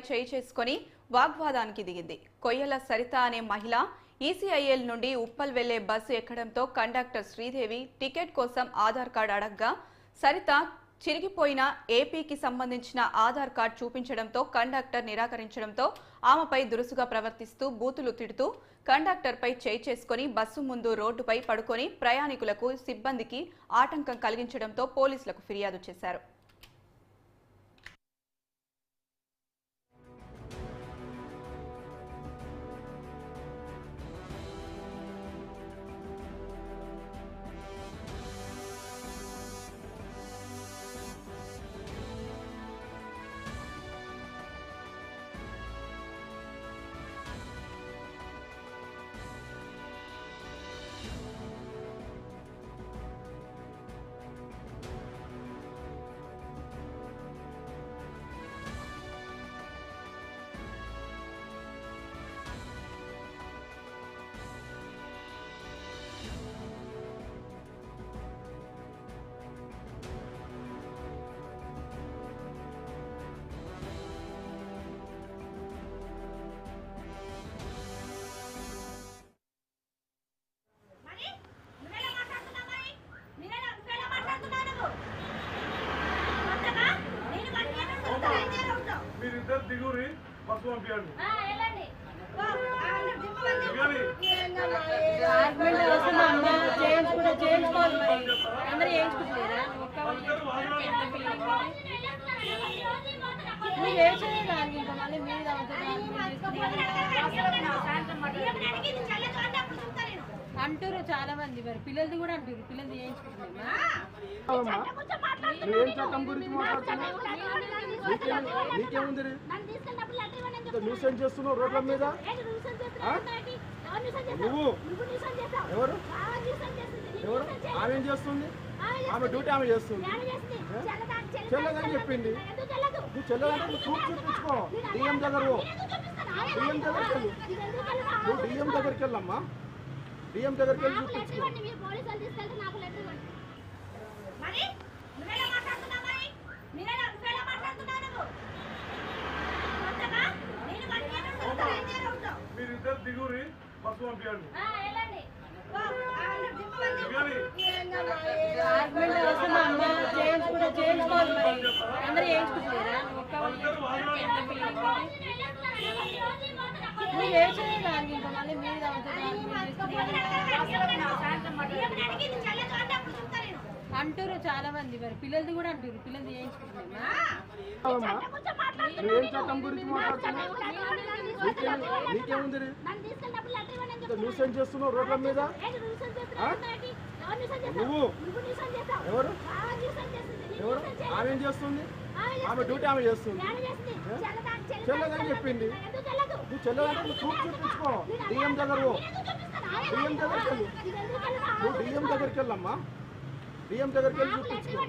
చేయి చేసుకుని వాగ్వాదానికి దిగింది. కొయ్యల సరిత అనే మహిళ ఈసీఐఎల్ నుండి ఉప్పల్ వెళ్లే బస్సు ఎక్కడంతో కండక్టర్ శ్రీదేవి టికెట్ కోసం ఆధార్ కార్డు అడగ్గా సరిత చిరిగిపోయిన ఏపీకి సంబంధించిన ఆధార్ కార్డు చూపించడంతో కండక్టర్ నిరాకరించడంతో ఆమెపై దురుసుగా ప్రవర్తిస్తూ బూతులు తిడుతూ కండక్టర్పై చేయి చేసుకుని బస్సు ముందు రోడ్డుపై పడుకొని ప్రయాణికులకు సిబ్బందికి ఆటంకం కలిగించడంతో పోలీసులకు ఫిర్యాదు చేశారు. దిగురి బస్సు పంపించండి. అంటారు చాలా మంది, మరి పిల్లలది కూడా అంటారు, పిల్లలది న్యూసెన్స్ చేస్తున్నావు రోడ్ల మీద. నువ్వు ఎవరు ఎవరు ఆమె ఏం చేస్తుంది? ఆమె డ్యూటీ ఆమె చేస్తుంది. చెల్లదని చెప్పింది. నువ్వు చెల్లదంటే నువ్వు ప్రూఫ్ చూపించుకో. డిఎం దగ్గర డిఎం దగ్గరికి వెళ్ళు. నువ్వు డిఎం దగ్గరికి వెళ్ళమ్మా. డిఎం దగ్గరికి వెళ్ళి చూపించుకో. మీరిద్దరు దిగురి బస్సు పంపించండి. అంటారు చాలా మంది, మరి పిల్లలది కూడా అంటారు, పిల్లలది ఏం చట్టం గురించి మాట్లాడుతున్నావు? నీకేముంది? న్యూసెన్స్ చేస్తున్నావు రోడ్ల మీద. నువ్వు ఎవరు ఎవరు ఆమె ఏం చేస్తుంది? ఆమె డ్యూటీ ఆమె చేస్తుంది. చెల్లదని చెప్పింది. నువ్వు చెల్లదంటే నువ్వు ప్రూఫ్ చూపించుకో. డిఎం దగ్గర డిఎం దగ్గరికి వెళ్ళు. నువ్వు డిఎం దగ్గరికి వెళ్ళమ్మా. డిఎం దగ్గరికి వెళ్ళి చూపించుకో.